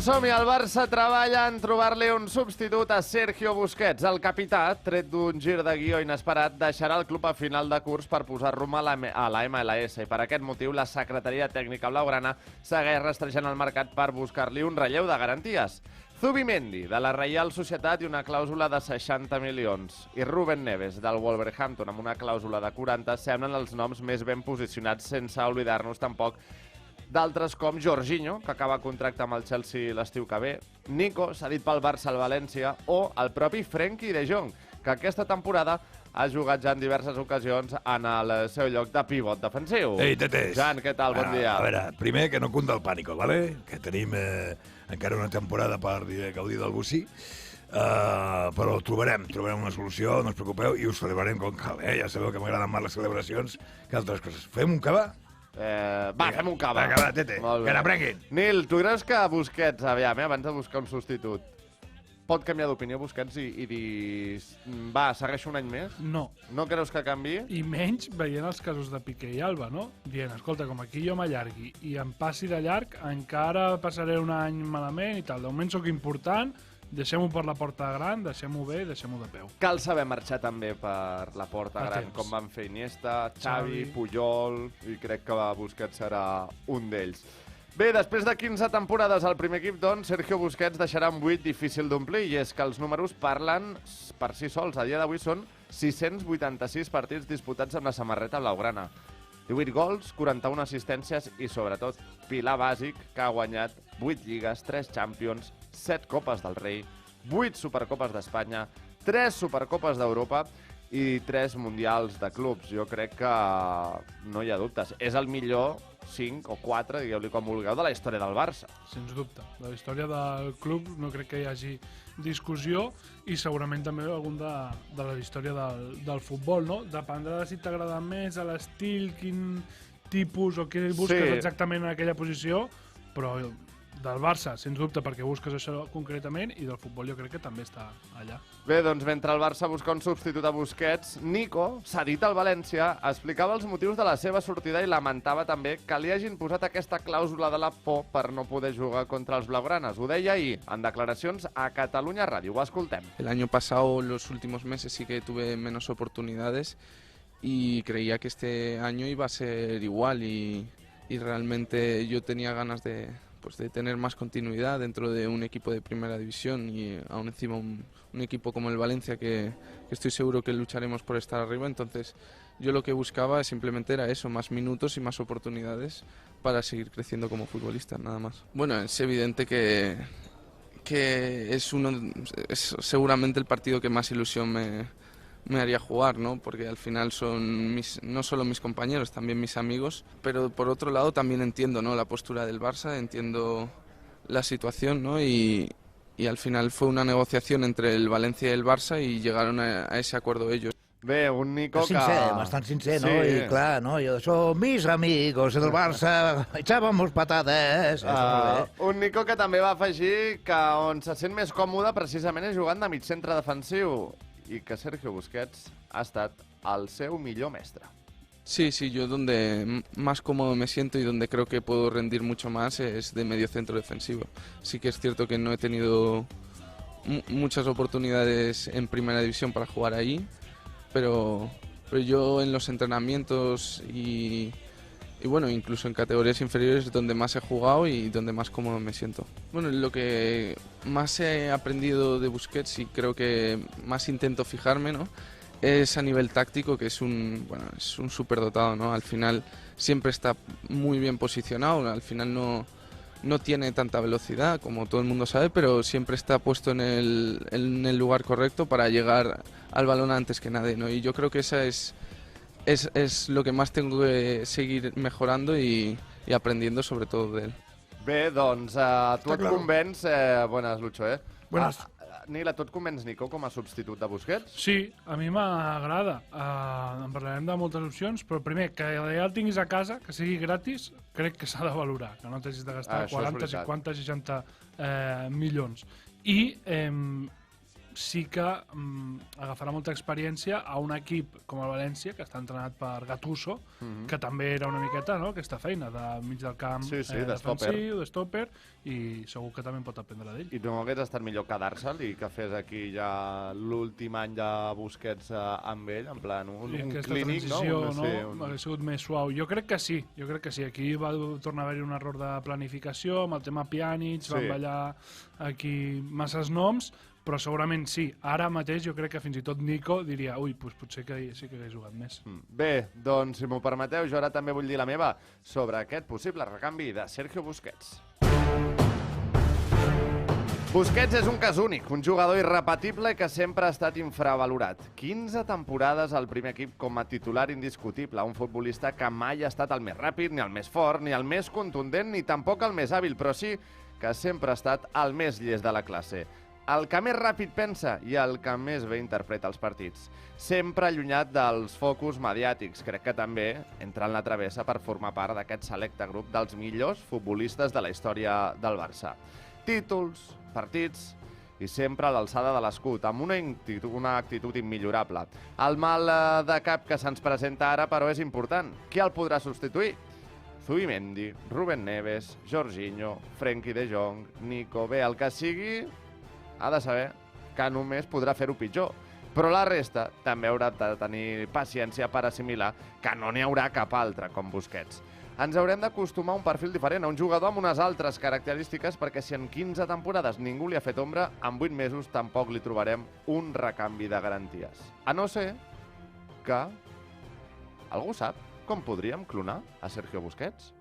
Doncs som-hi, el Barça treballa en trobar-li un substitut a Sergio Busquets. El capità, tret d'un gir de guió inesperat, deixarà el club a final de curs per posar rumb a la MLS. I per aquest motiu, la secretaria tècnica blaugrana segueix rastrejant el mercat per buscar-li un relleu de garanties. Zubimendi, de la Reial Societat, i una clàusula de 60 milions. I Ruben Neves, del Wolverhampton, amb una clàusula de 40, semblen els noms més ben posicionats, sense oblidar-nos tampoc d'altres com Jorginho, que acaba contracte amb el Chelsea l'estiu que ve, Nico, cedit pel Barça al València, o el propi Frenkie de Jong, que aquesta temporada ha jugat ja en diverses ocasions en el seu lloc de pivot defensiu. Ei, tetes! Jan, què tal? Bon dia. A veure, primer que no cunda el pànico, ¿vale? Que tenim encara una temporada per gaudir del bocí, però trobarem una solució, no us preocupeu, i us celebrarem com cal, Ja sabeu que m'agraden més les celebracions que altres coses. Fem un cava? Fem un cava. Va, tete, que n'aprenguin. Nil, tu creus que Busquets, aviam, abans de buscar un substitut, pot canviar d'opinió Busquets i dir, va, segueixo un any més? No. No creus que canviï? I menys veient els casos de Piqué i Alba, no? Dient, escolta, com aquí jo m'allargui i em passi de llarg, encara passaré un any malament i tal. De moment sóc important, deixem-ho per la porta gran, deixem-ho bé, deixem-ho de peu. Cal saber marxar també per la porta gran, com van fer Iniesta, Xavi, Puyol, i crec que Busquets serà un d'ells. Bé, després de 15 temporades al primer equip, doncs, Sergio Busquets deixarà un buit difícil d'omplir, i és que els números parlen per si sols. A dia d'avui són 686 partits disputats amb la samarreta blaugrana. 18 gols, 41 assistències i, sobretot, pilar bàsic, que ha guanyat 8 lligues, 3 Champions, 7 Copes del Rei, 8 Supercopes d'Espanya, 3 Supercopes d'Europa i 3 Mundials de clubs. Jo crec que no hi ha dubtes. És el millor 5 o 4, digueu-li com vulgueu, de la història del Barça. Sens dubte. De la història del club no crec que hi hagi discussió, i segurament també algun de la història del futbol, no? Dependrà de si t'agrada més a l'estil, quin tipus o què busques exactament en aquella posició, però del Barça, sens dubte, perquè busques això concretament, i del futbol jo crec que també està allà. Bé, doncs mentre el Barça busca un substitut a Busquets, Nico, cedit al València, explicava els motius de la seva sortida i lamentava també que li hagin posat aquesta clàusula de la por per no poder jugar contra els blaugranes. Ho deia ahir en declaracions a Catalunya Ràdio. Ho escoltem. El año pasado, los últimos meses, sí que tuve menos oportunidades y creía que este año iba a ser igual, y realmente yo tenía ganas de tener más continuidad dentro de un equipo de primera división, y aún encima un equipo como el Valencia, que estoy seguro que lucharemos por estar arriba. Entonces yo lo que buscaba simplemente era eso, más minutos y más oportunidades para seguir creciendo como futbolista, nada más. Bueno, es evidente que es seguramente el partido que más ilusión me haría jugar, ¿no? Porque al final son no solo mis compañeros, también mis amigos, pero por otro lado también entiendo, ¿no?, la postura del Barça, entiendo la situación, ¿no? Y al final fue una negociación entre el Valencia y el Barça, y llegaron a ese acuerdo ellos. Bé, un Nico que... Sincer, bastant sincer, no? I clar, no? Jo, som mis amigos del Barça, echábamos patadas... Un Nico que també va afegir que on se sent més còmode precisament és jugant de mig centre defensiu, y que Sergio Busquets ha estat el seu millor mestre. Sí, yo donde más cómodo me siento y donde creo que puedo rendir mucho más es de medio centro defensivo. Sí que es cierto que no he tenido muchas oportunidades en primera división para jugar ahí, pero yo en los entrenamientos y bueno, incluso en categorías inferiores es donde más he jugado y donde más cómodo me siento. Bueno, lo que más he aprendido de Busquets, y creo que más intento fijarme, ¿no?, es a nivel táctico, que es un superdotado, ¿no? Al final siempre está muy bien posicionado, al final no tiene tanta velocidad, como todo el mundo sabe, pero siempre está puesto en el lugar correcto para llegar al balón antes que nadie, ¿no? Y yo creo que esa es lo que más tengo que seguir mejorando y aprendiendo sobre todo de él. Bé, doncs tu et convenç... Buenas, Lucho, Buenas. Nil, a tu et convenç Nico com a substitut de Busquets? Sí, a mi m'agrada. En parlarem de moltes opcions, però primer, que ja el tinguis a casa, que sigui gratis, crec que s'ha de valorar, que no t'hagis de gastar 40, 50, 60 milions. I sí que agafarà molta experiència a un equip com el València, que està entrenat per Gattuso, que també era una miqueta, no?, aquesta feina de mig del camp defensiu, d'estòper, i segur que també en pot aprendre d'ell. I no hagués estat millor quedar-se'l i que fes aquí ja l'últim any de Busquets amb ell, en plan un clínic, no? Hauria sigut més suau. Jo crec que sí. Aquí va tornar a haver-hi un error de planificació, amb el tema Pjanic, van ballar aquí masses noms, però segurament sí. Ara mateix jo crec que fins i tot Nico diria potser que sí que hagués jugat més. Bé, doncs, si m'ho permeteu, jo ara també vull dir la meva sobre aquest possible recanvi de Sergio Busquets. Busquets és un cas únic, un jugador irrepetible que sempre ha estat infravalorat. 15 temporades al primer equip com a titular indiscutible, un futbolista que mai ha estat el més ràpid, ni el més fort, ni el més contundent, ni tampoc el més hàbil, però sí que sempre ha estat el més llest de la classe. El que més ràpid pensa i el que més bé interpreta els partits. Sempre allunyat dels focus mediàtics. Crec que també entra en la travessa per formar part d'aquest selecte grup dels millors futbolistes de la història del Barça. Títols, partits i sempre a l'alçada de l'escut, amb una actitud immillorable. El mal de cap que se'ns presenta ara, però, és important. Qui el podrà substituir? Zubimendi, Rubén Neves, Jorginho, Frenkie de Jong, Nico... Bé, el que sigui, ha de saber que només podrà fer-ho pitjor. Però la resta també haurà de tenir paciència per assimilar que no n'hi haurà cap altre com Busquets. Ens haurem d'acostumar a un perfil diferent, a un jugador amb unes altres característiques, perquè si en 15 temporades ningú li ha fet ombra, en 8 mesos tampoc li trobarem un recanvi de garanties. A no ser que algú sap com podríem clonar a Sergio Busquets?